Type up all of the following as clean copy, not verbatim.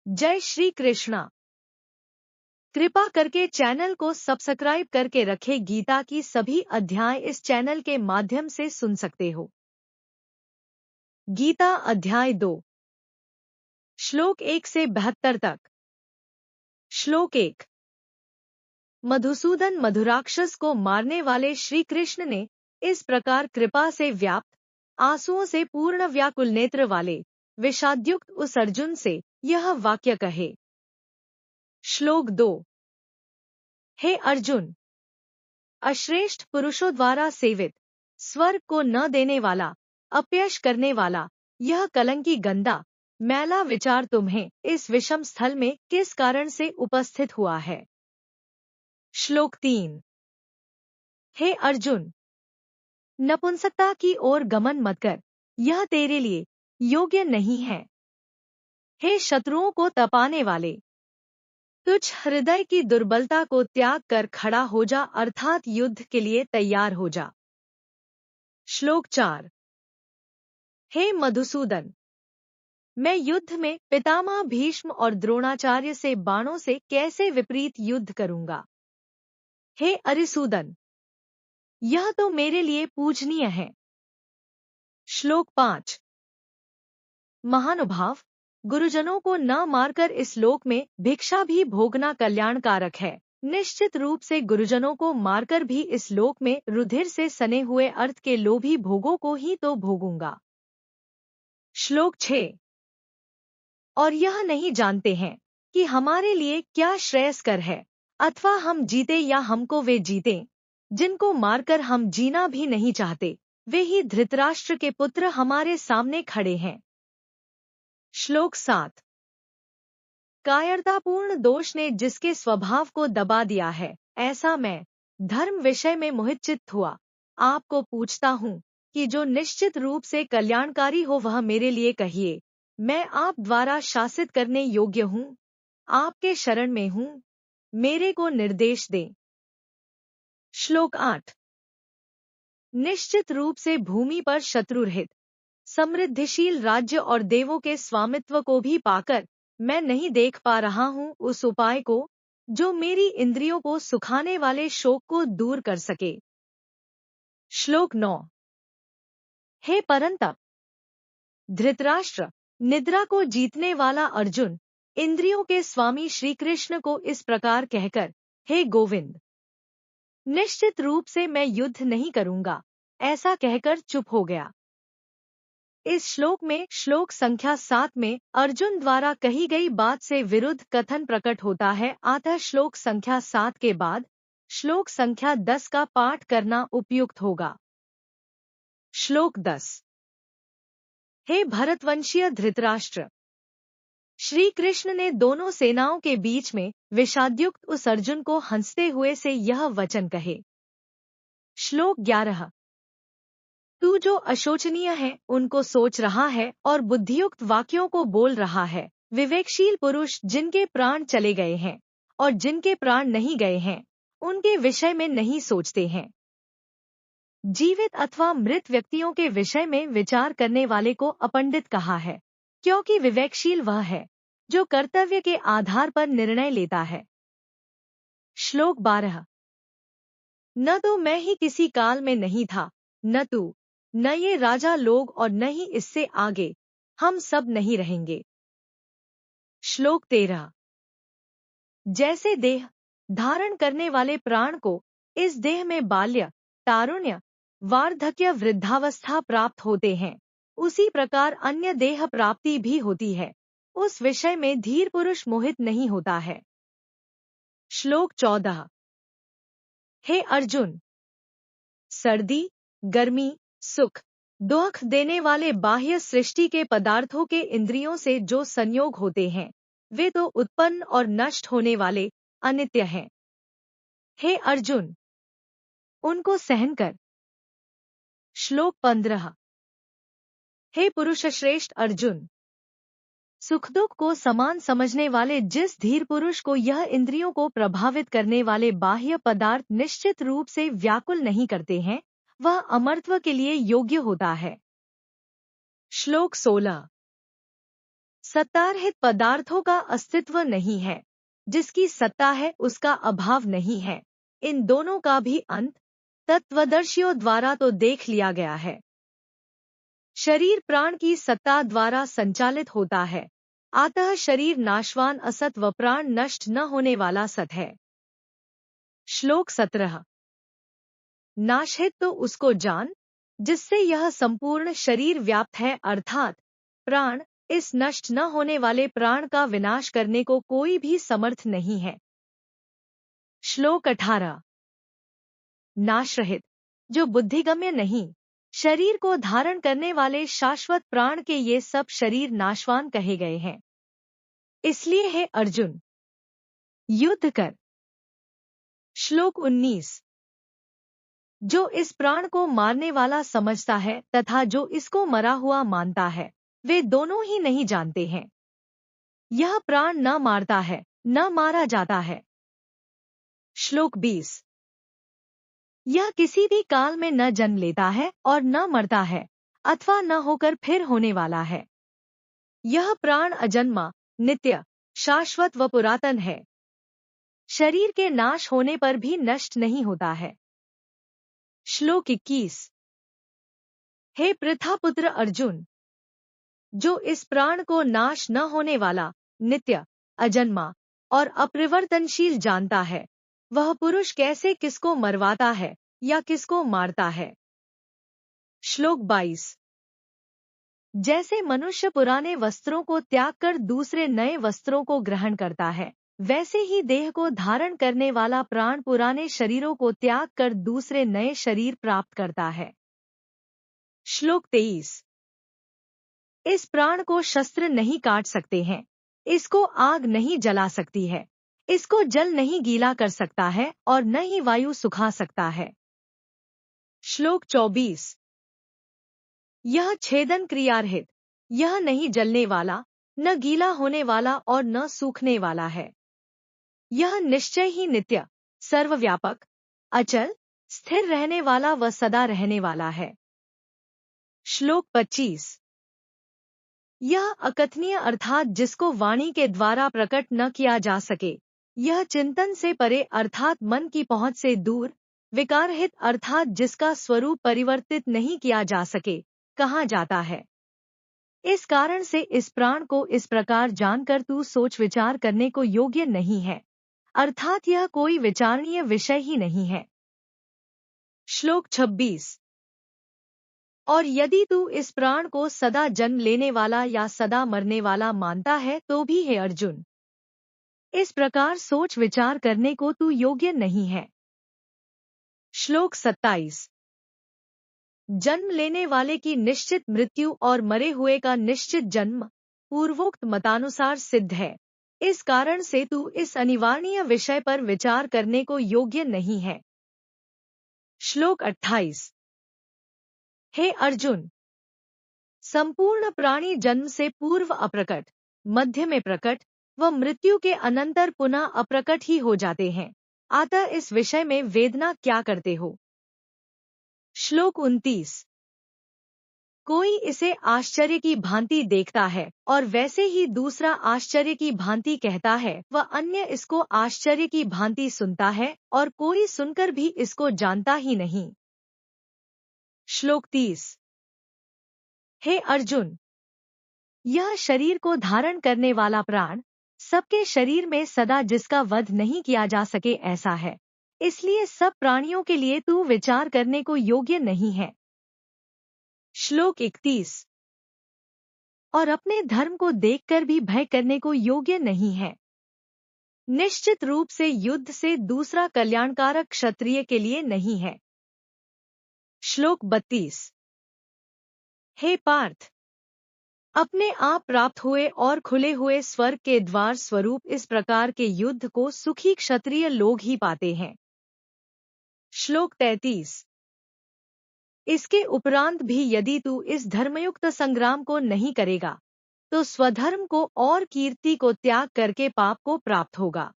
जय श्री कृष्णा। कृपा करके चैनल को सब्सक्राइब करके रखें। गीता की सभी अध्याय इस चैनल के माध्यम से सुन सकते हो। गीता अध्याय 2 श्लोक 1 से 72 तक। श्लोक 1। मधुसूदन मधुराक्षस को मारने वाले श्री कृष्ण ने इस प्रकार कृपा से व्याप्त, आंसुओं से पूर्ण व्याकुल नेत्र वाले विषादयुक्त उस अर्जुन से यह वाक्य कहे। श्लोक 2। हे अर्जुन, अश्रेष्ठ पुरुषों द्वारा सेवित, स्वर्ग को न देने वाला, अपयश करने वाला यह कलंकी गंदा मैला विचार तुम्हें इस विषम स्थल में किस कारण से उपस्थित हुआ है। श्लोक 3। हे अर्जुन, नपुंसकता की ओर गमन मत कर, यह तेरे लिए योग्य नहीं है। हे शत्रुओं को तपाने वाले, तुझ हृदय की दुर्बलता को त्याग कर खड़ा हो जा, अर्थात युद्ध के लिए तैयार हो जा। श्लोक 4। हे मधुसूदन, मैं युद्ध में पितामह भीष्म और द्रोणाचार्य से बाणों से कैसे विपरीत युद्ध करूंगा। हे अरिसूदन, यह तो मेरे लिए पूजनीय है। श्लोक 5। महानुभाव, गुरुजनों को न मारकर इस लोक में भिक्षा भी भोगना कल्याणकारक है। निश्चित रूप से गुरुजनों को मारकर भी इस लोक में रुधिर से सने हुए अर्थ के लोभी भोगों को ही तो भोगूंगा। श्लोक 6। और यह नहीं जानते हैं कि हमारे लिए क्या श्रेयस्कर है, अथवा हम जीते या हमको वे जीते, जिनको मारकर हम जीना भी नहीं चाहते, वे ही धृतराष्ट्र के पुत्र हमारे सामने खड़े हैं। श्लोक 7। कायरतापूर्ण दोष ने जिसके स्वभाव को दबा दिया है, ऐसा मैं धर्म विषय में मोहितचित्त हुआ आपको पूछता हूँ कि जो निश्चित रूप से कल्याणकारी हो वह मेरे लिए कहिए। मैं आप द्वारा शासित करने योग्य हूँ, आपके शरण में हूँ, मेरे को निर्देश दें। श्लोक 8। निश्चित रूप से भूमि पर शत्रुरहित समृद्धिशील राज्य और देवों के स्वामित्व को भी पाकर मैं नहीं देख पा रहा हूँ उस उपाय को जो मेरी इंद्रियों को सुखाने वाले शोक को दूर कर सके। श्लोक 9। हे परंतप धृतराष्ट्र, निद्रा को जीतने वाला अर्जुन इंद्रियों के स्वामी श्री कृष्ण को इस प्रकार कहकर, हे गोविंद, निश्चित रूप से मैं युद्ध नहीं करूंगा, ऐसा कहकर चुप हो गया। इस श्लोक में श्लोक संख्या 7 में अर्जुन द्वारा कही गई बात से विरुद्ध कथन प्रकट होता है, अतः श्लोक संख्या 7 के बाद श्लोक संख्या 10 का पाठ करना उपयुक्त होगा। श्लोक 10। हे भरतवंशीय धृतराष्ट्र, श्री कृष्ण ने दोनों सेनाओं के बीच में विषादयुक्त उस अर्जुन को हंसते हुए से यह वचन कहे। श्लोक 11। तू जो अशोचनीय है उनको सोच रहा है और बुद्धियुक्त वाक्यों को बोल रहा है। विवेकशील पुरुष जिनके प्राण चले गए हैं और जिनके प्राण नहीं गए हैं उनके विषय में नहीं सोचते हैं। जीवित अथवा मृत व्यक्तियों के विषय में विचार करने वाले को अपंडित कहा है, क्योंकि विवेकशील वह है जो कर्तव्य के आधार पर निर्णय लेता है। श्लोक 12। न तो मैं ही किसी काल में नहीं था, न तू, न ये राजा लोग और न ही इससे आगे हम सब नहीं रहेंगे। श्लोक 13। जैसे देह धारण करने वाले प्राण को इस देह में बाल्य, तारुण्य, वार्धक्य, वृद्धावस्था प्राप्त होते हैं, उसी प्रकार अन्य देह प्राप्ति भी होती है, उस विषय में धीर पुरुष मोहित नहीं होता है। श्लोक 14। हे अर्जुन, सर्दी, गर्मी, सुख, दुख देने वाले बाह्य सृष्टि के पदार्थों के इंद्रियों से जो संयोग होते हैं वे तो उत्पन्न और नष्ट होने वाले अनित्य हैं। हे अर्जुन, उनको सहन कर। श्लोक 15। हे पुरुष श्रेष्ठ अर्जुन, सुख दुख को समान समझने वाले जिस धीर पुरुष को यह इंद्रियों को प्रभावित करने वाले बाह्य पदार्थ निश्चित रूप से व्याकुल नहीं करते हैं, वह अमरत्व के लिए योग्य होता है। श्लोक 16। सत्तारहित पदार्थों का अस्तित्व नहीं है, जिसकी सत्ता है उसका अभाव नहीं है। इन दोनों का भी अंत तत्वदर्शियों द्वारा तो देख लिया गया है। शरीर प्राण की सत्ता द्वारा संचालित होता है, अतः शरीर नाशवान असत व प्राण नष्ट न होने वाला सत है। श्लोक 17। नाशहित तो उसको जान जिससे यह संपूर्ण शरीर व्याप्त है, अर्थात प्राण। इस नष्ट न होने वाले प्राण का विनाश करने को कोई भी समर्थ नहीं है। श्लोक 18। नाशरहित जो बुद्धिगम्य नहीं, शरीर को धारण करने वाले शाश्वत प्राण के ये सब शरीर नाशवान कहे गए हैं। इसलिए हे अर्जुन, युद्ध कर। श्लोक 19। जो इस प्राण को मारने वाला समझता है तथा जो इसको मरा हुआ मानता है, वे दोनों ही नहीं जानते हैं। यह प्राण न मारता है, न मारा जाता है। श्लोक 20। यह किसी भी काल में न जन्म लेता है और न मरता है, अथवा न होकर फिर होने वाला है। यह प्राण अजन्मा, नित्य, शाश्वत व पुरातन है। शरीर के नाश होने पर भी नष्ट नहीं होता है। श्लोक 21। हे पृथापुत्र अर्जुन, जो इस प्राण को नाश न होने वाला, नित्य, अजन्मा और अपरिवर्तनशील जानता है, वह पुरुष कैसे किसको मरवाता है या किसको मारता है। श्लोक 22। जैसे मनुष्य पुराने वस्त्रों को त्याग कर दूसरे नए वस्त्रों को ग्रहण करता है, वैसे ही देह को धारण करने वाला प्राण पुराने शरीरों को त्याग कर दूसरे नए शरीर प्राप्त करता है। श्लोक 23। इस प्राण को शस्त्र नहीं काट सकते हैं, इसको आग नहीं जला सकती है, इसको जल नहीं गीला कर सकता है और न ही वायु सुखा सकता है। श्लोक 24। यह छेदन क्रियारहित, यह नहीं जलने वाला, न गीला होने वाला और न सूखने वाला है। यह निश्चय ही नित्य, सर्वव्यापक, अचल, स्थिर रहने वाला व सदा रहने वाला है। श्लोक 25। यह अकथनीय अर्थात जिसको वाणी के द्वारा प्रकट न किया जा सके, यह चिंतन से परे अर्थात मन की पहुंच से दूर, विकारहित अर्थात जिसका स्वरूप परिवर्तित नहीं किया जा सके, कहा जाता है। इस कारण से इस प्राण को इस प्रकार जानकर तू सोच विचार करने को योग्य नहीं है, अर्थात यह कोई विचारणीय विषय ही नहीं है। श्लोक 26। और यदि तू इस प्राण को सदा जन्म लेने वाला या सदा मरने वाला मानता है तो भी हे अर्जुन, इस प्रकार सोच विचार करने को तू योग्य नहीं है। श्लोक 27। जन्म लेने वाले की निश्चित मृत्यु और मरे हुए का निश्चित जन्म पूर्वोक्त मतानुसार सिद्ध है, इस कारण से तू इस अनिवार्य विषय पर विचार करने को योग्य नहीं है। श्लोक 28। हे अर्जुन, संपूर्ण प्राणी जन्म से पूर्व अप्रकट, मध्य में प्रकट व मृत्यु के अनंतर पुनः अप्रकट ही हो जाते हैं, अतः इस विषय में वेदना क्या करते हो। श्लोक 29। कोई इसे आश्चर्य की भांति देखता है और वैसे ही दूसरा आश्चर्य की भांति कहता है, व अन्य इसको आश्चर्य की भांति सुनता है और कोई सुनकर भी इसको जानता ही नहीं। श्लोक 30। हे अर्जुन, यह शरीर को धारण करने वाला प्राण सबके शरीर में सदा जिसका वध नहीं किया जा सके ऐसा है, इसलिए सब प्राणियों के लिए तू विचार करने को योग्य नहीं है। श्लोक 31। और अपने धर्म को देखकर भी भय करने को योग्य नहीं है। निश्चित रूप से युद्ध से दूसरा कल्याणकारक क्षत्रिय के लिए नहीं है। श्लोक 32। हे पार्थ, अपने आप प्राप्त हुए और खुले हुए स्वर्ग के द्वार स्वरूप इस प्रकार के युद्ध को सुखी क्षत्रिय लोग ही पाते हैं। श्लोक 33। इसके उपरांत भी यदि तू इस धर्मयुक्त संग्राम को नहीं करेगा तो स्वधर्म को और कीर्ति को त्याग करके पाप को प्राप्त होगा।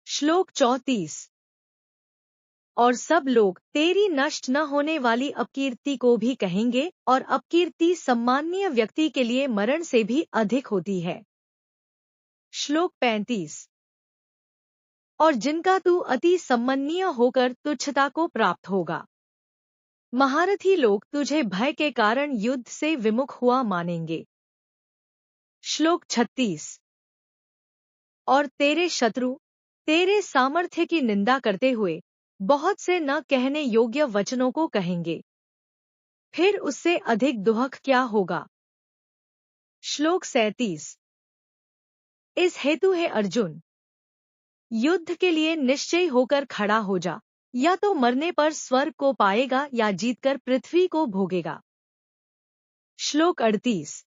श्लोक 34। और सब लोग तेरी नष्ट न होने वाली अपकीर्ति को भी कहेंगे, और अपकीर्ति सम्माननीय व्यक्ति के लिए मरण से भी अधिक होती है। श्लोक 35। और जिनका तू अति सम्माननीय होकर तुच्छता को प्राप्त होगा। महारथी लोग तुझे भय के कारण युद्ध से विमुख हुआ मानेंगे। श्लोक 36। और तेरे शत्रु तेरे सामर्थ्य की निंदा करते हुए बहुत से न कहने योग्य वचनों को कहेंगे, फिर उससे अधिक दुहक क्या होगा। श्लोक 37। इस हेतु हे अर्जुन, युद्ध के लिए निश्चय होकर खड़ा हो जा, या तो मरने पर स्वर्ग को पाएगा या जीतकर पृथ्वी को भोगेगा। श्लोक 38।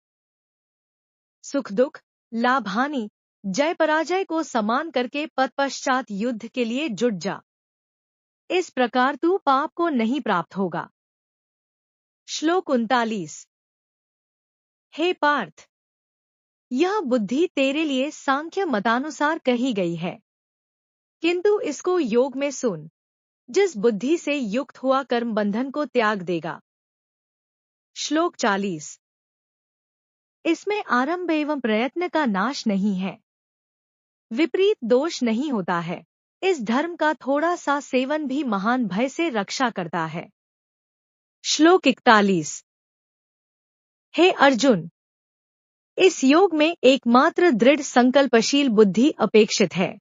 सुख दुख लाभ हानि जय पराजय को समान करके तत्पश्चात युद्ध के लिए जुट जा, इस प्रकार तू पाप को नहीं प्राप्त होगा। श्लोक 39। हे पार्थ, यह बुद्धि तेरे लिए सांख्य मतानुसार कही गई है, किंतु इसको योग में सुन, जिस बुद्धि से युक्त हुआ कर्म बंधन को त्याग देगा। श्लोक 40। इसमें आरंभ एवं प्रयत्न का नाश नहीं है, विपरीत दोष नहीं होता है, इस धर्म का थोड़ा सा सेवन भी महान भय से रक्षा करता है। श्लोक 41। हे अर्जुन, इस योग में एकमात्र दृढ़ संकल्पशील बुद्धि अपेक्षित है,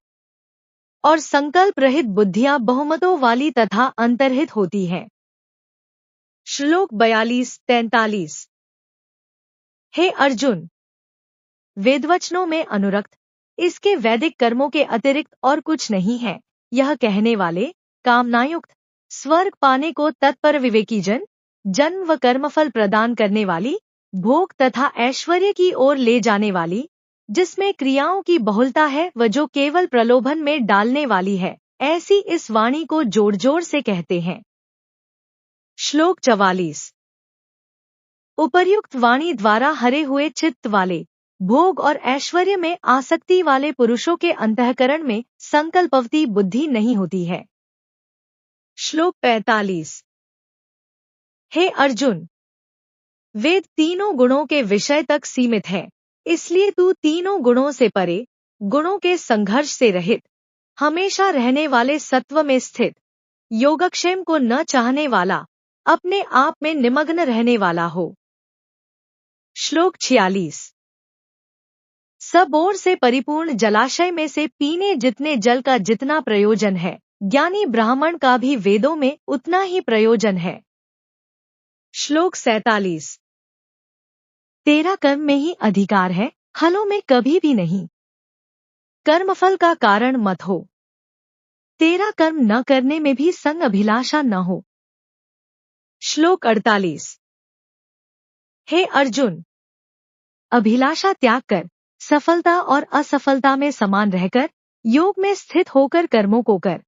और संकल्प रहित बुद्धियां बहुमतों वाली तथा अंतर्हित होती हैं। श्लोक 42-43। हे अर्जुन, वेदवचनों में अनुरक्त इसके वैदिक कर्मों के अतिरिक्त और कुछ नहीं है, यह कहने वाले कामनायुक्त स्वर्ग पाने को तत्पर विवेकी जन जन्म व कर्मफल प्रदान करने वाली भोग तथा ऐश्वर्य की ओर ले जाने वाली, जिसमें क्रियाओं की बहुलता है व जो केवल प्रलोभन में डालने वाली है, ऐसी इस वाणी को जोर जोर से कहते हैं। श्लोक 44। उपर्युक्त वाणी द्वारा हरे हुए चित्त वाले भोग और ऐश्वर्य में आसक्ति वाले पुरुषों के अंतःकरण में संकल्पवती बुद्धि नहीं होती है। श्लोक 45। हे अर्जुन, वेद तीनों गुणों के विषय तक सीमित है, इसलिए तू तीनों गुणों से परे, गुणों के संघर्ष से रहित, हमेशा रहने वाले सत्व में स्थित, योगक्षेम को न चाहने वाला, अपने आप में निमग्न रहने वाला हो। श्लोक 46। सब ओर से परिपूर्ण जलाशय में से पीने जितने जल का जितना प्रयोजन है, ज्ञानी ब्राह्मण का भी वेदों में उतना ही प्रयोजन है। श्लोक 47। तेरा कर्म में ही अधिकार है, फलों में कभी भी नहीं। कर्मफल का कारण मत हो, तेरा कर्म न करने में भी संग अभिलाषा न हो। श्लोक 48। हे अर्जुन, अभिलाषा त्याग कर सफलता और असफलता में समान रहकर योग में स्थित होकर कर्मों को कर।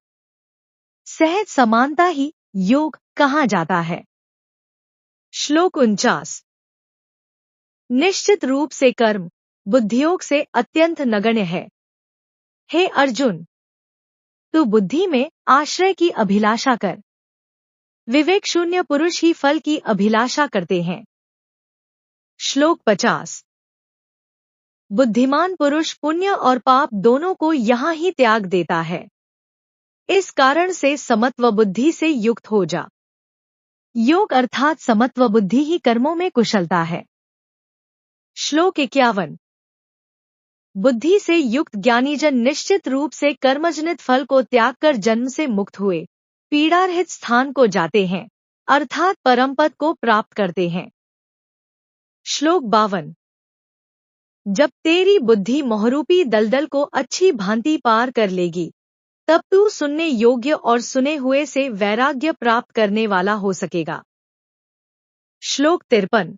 सहज समानता ही योग कहा जाता है। श्लोक 49। निश्चित रूप से कर्म बुद्धियोग से अत्यंत नगण्य है। हे अर्जुन, तू बुद्धि में आश्रय की अभिलाषा कर। विवेक शून्य पुरुष ही फल की अभिलाषा करते हैं। श्लोक 50। बुद्धिमान पुरुष पुण्य और पाप दोनों को यहाँ ही त्याग देता है, इस कारण से समत्व बुद्धि से युक्त हो जा। योग अर्थात समत्व बुद्धि ही कर्मों में कुशलता है। श्लोक 51। बुद्धि से युक्त ज्ञानीजन निश्चित रूप से कर्मजनित फल को त्याग कर जन्म से मुक्त हुए पीड़ारहित स्थान को जाते हैं, अर्थात परमपद को प्राप्त करते हैं। श्लोक 52। जब तेरी बुद्धि मोहरूपी दलदल को अच्छी भांति पार कर लेगी, तब तू सुनने योग्य और सुने हुए से वैराग्य प्राप्त करने वाला हो सकेगा। श्लोक 53।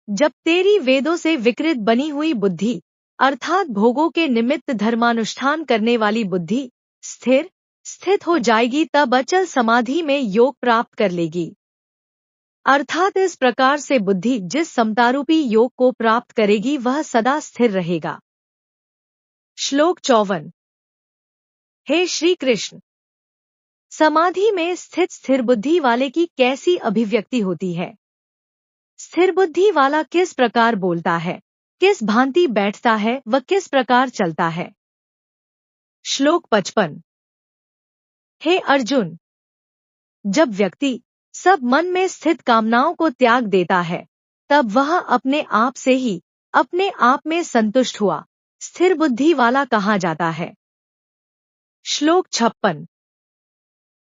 जब तेरी वेदों से विकृत बनी हुई बुद्धि अर्थात भोगों के निमित्त धर्मानुष्ठान करने वाली बुद्धि स्थित हो जाएगी, तब अचल समाधि में योग प्राप्त कर लेगी। अर्थात इस प्रकार से बुद्धि जिस समतारूपी योग को प्राप्त करेगी वह सदा स्थिर रहेगा। श्लोक 54। हे श्री कृष्ण, समाधि में स्थित स्थिर बुद्धि वाले की कैसी अभिव्यक्ति होती है? स्थिर बुद्धि वाला किस प्रकार बोलता है, किस भांति बैठता है व किस प्रकार चलता है? श्लोक 55। हे अर्जुन, जब व्यक्ति सब मन में स्थित कामनाओं को त्याग देता है, तब वह अपने आप से ही अपने आप में संतुष्ट हुआ स्थिर बुद्धि वाला कहा जाता है। श्लोक 56।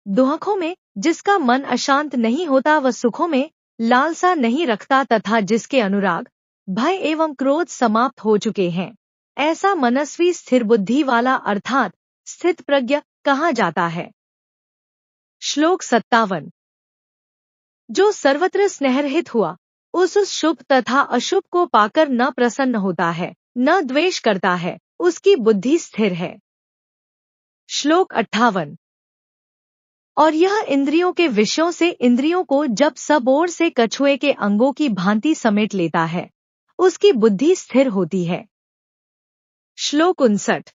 दुखों में जिसका मन अशांत नहीं होता व सुखों में लालसा नहीं रखता तथा जिसके अनुराग, भय एवं क्रोध समाप्त हो चुके हैं, ऐसा मनस्वी स्थिर बुद्धि वाला अर्थात स्थित प्रज्ञ कहा जाता है। श्लोक 57। जो सर्वत्र स्नेहरहित हुआ, उस शुभ तथा अशुभ को पाकर न प्रसन्न होता है, न द्वेष करता है, उसकी बुद्धि स्थिर है। श्लोक 58। और यह इंद्रियों के विषयों से इंद्रियों को जब सब ओर से कछुए के अंगों की भांति समेट लेता है, उसकी बुद्धि स्थिर होती है। श्लोक 59।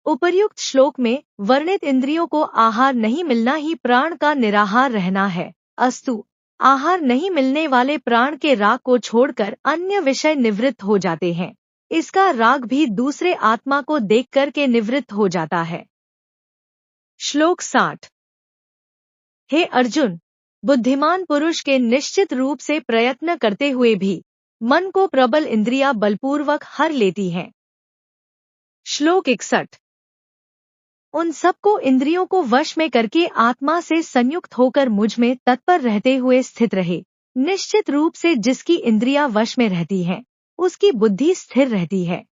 उपर्युक्त श्लोक में वर्णित इंद्रियों को आहार नहीं मिलना ही प्राण का निराहार रहना है, अस्तु आहार नहीं मिलने वाले प्राण के राग को छोड़कर अन्य विषय निवृत्त हो जाते हैं। इसका राग भी दूसरे आत्मा को देख कर के निवृत्त हो जाता है। श्लोक 60। हे अर्जुन, बुद्धिमान पुरुष के निश्चित रूप से प्रयत्न करते हुए भी मन को प्रबल इंद्रियां बलपूर्वक हर लेती हैं। श्लोक 61। उन सबको इंद्रियों को वश में करके आत्मा से संयुक्त होकर मुझ में तत्पर रहते हुए स्थित रहे। निश्चित रूप से जिसकी इंद्रियां वश में रहती हैं, उसकी बुद्धि स्थिर रहती है।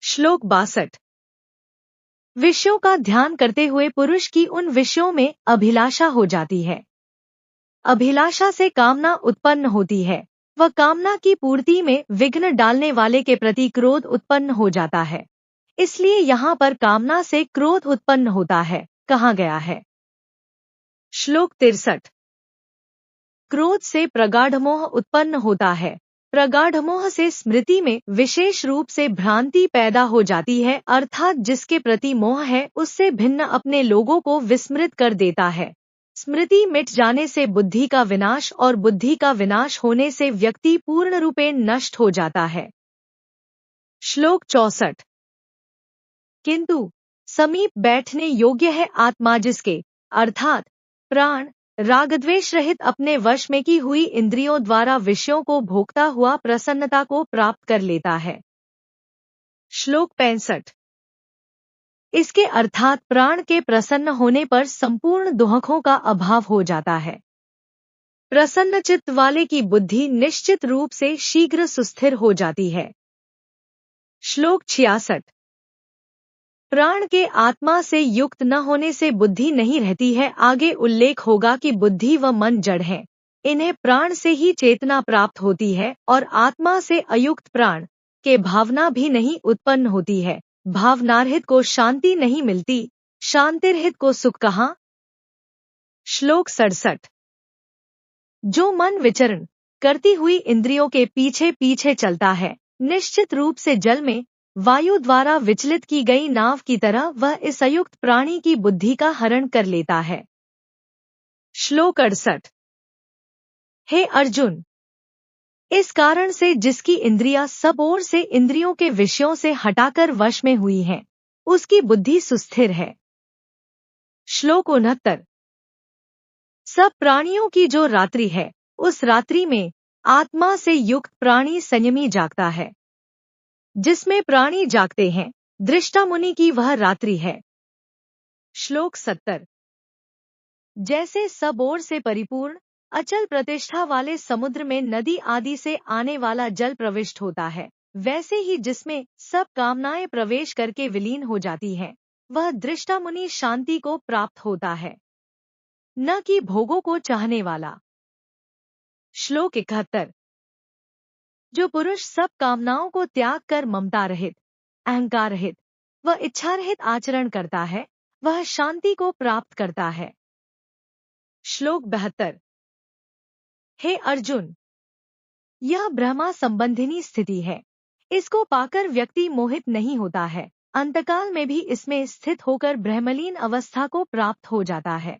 श्लोक 62। विषयों का ध्यान करते हुए पुरुष की उन विषयों में अभिलाषा हो जाती है। अभिलाषा से कामना उत्पन्न होती है व कामना की पूर्ति में विघ्न डालने वाले के प्रति क्रोध उत्पन्न हो जाता है। इसलिए यहाँ पर कामना से क्रोध उत्पन्न होता है कहा गया है। श्लोक 63। क्रोध से प्रगाढ़ मोह उत्पन्न होता है। प्रगाढ़ मोह से स्मृति में विशेष रूप से भ्रांति पैदा हो जाती है, अर्थात जिसके प्रति मोह है उससे भिन्न अपने लोगों को विस्मृत कर देता है। स्मृति मिट जाने से बुद्धि का विनाश और बुद्धि का विनाश होने से व्यक्ति पूर्ण रूपेण नष्ट हो जाता है। श्लोक 64। किंतु समीप बैठने योग्य है आत्मा जिसके, अर्थात प्राण रागद्वेष रहित अपने वश में की हुई इंद्रियों द्वारा विषयों को भोगता हुआ प्रसन्नता को प्राप्त कर लेता है। श्लोक 65। इसके अर्थात प्राण के प्रसन्न होने पर संपूर्ण दुखों का अभाव हो जाता है। प्रसन्न चित्त वाले की बुद्धि निश्चित रूप से शीघ्र सुस्थिर हो जाती है। श्लोक 66। प्राण के आत्मा से युक्त न होने से बुद्धि नहीं रहती है। आगे उल्लेख होगा कि बुद्धि व मन जड़ हैं, इन्हें प्राण से ही चेतना प्राप्त होती है और आत्मा से अयुक्त प्राण के भावना भी नहीं उत्पन्न होती है। भावनारहित को शांति नहीं मिलती, शांतिरहित को सुख कहाँ। श्लोक 67। जो मन विचरण करती हुई इंद्रियों के पीछे पीछे चलता है, निश्चित रूप से जल में वायु द्वारा विचलित की गई नाव की तरह वह इस अयुक्त प्राणी की बुद्धि का हरण कर लेता है। श्लोक 68। हे अर्जुन, इस कारण से जिसकी इंद्रियां सब ओर से इंद्रियों के विषयों से हटाकर वश में हुई हैं, उसकी बुद्धि सुस्थिर है। श्लोक 69। सब प्राणियों की जो रात्रि है, उस रात्रि में आत्मा से युक्त प्राणी संयमी जागता है। जिसमें प्राणी जागते हैं, दृष्टा मुनि की वह रात्रि है। श्लोक 70। जैसे सब ओर से परिपूर्ण अचल प्रतिष्ठा वाले समुद्र में नदी आदि से आने वाला जल प्रविष्ट होता है, वैसे ही जिसमें सब कामनाएं प्रवेश करके विलीन हो जाती हैं, वह दृष्टा मुनि शांति को प्राप्त होता है, न कि भोगों को चाहने वाला। श्लोक 71। जो पुरुष सब कामनाओं को त्याग कर ममता रहित, अहंकार रहित व इच्छा रहित आचरण करता है, वह शांति को प्राप्त करता है। श्लोक 72। हे अर्जुन, यह ब्रह्मा संबंधिनी स्थिति है। इसको पाकर व्यक्ति मोहित नहीं होता है, अंतकाल में भी इसमें स्थित होकर ब्रह्मलीन अवस्था को प्राप्त हो जाता है।